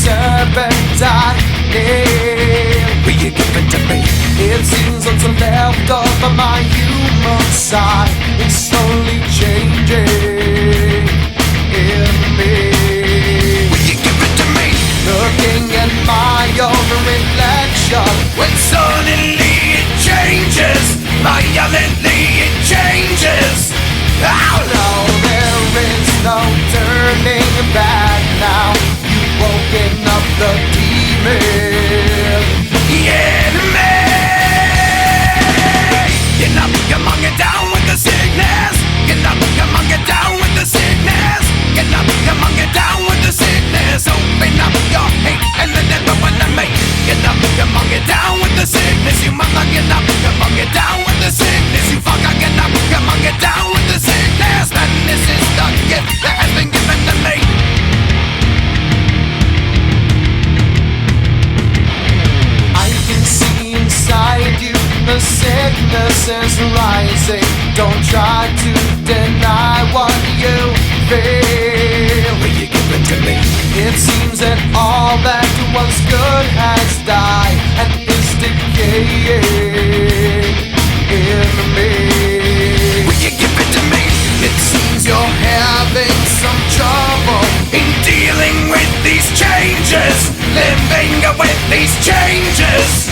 serpentine. Will you give it to me? It seems what's left of my human side is slowly changing in me. Will you give it to me? Looking at my own reflection, when suddenly it changes, violently it changes. Oh no, there is no turning back now. You've woken up the demon in me. Get up, come on, get down with the sickness. Get up, come on, get down with the sickness. Get up, come on, get down with the sickness. Open up your hate and the devil wanna make. Get up, come on, get down with the sickness. You mother, get up, come on, get down with the sickness. You fucker, get up, come on, get down with the sickness. And this is the gift that has been given to me. I can see inside you, the sickness is rising. Don't try to deny what you feel. Will you give it to me? It seems that all that was good has died and is decaying in me. Will you give it to me? It seems you're having some trouble in dealing with these changes, living with these changes.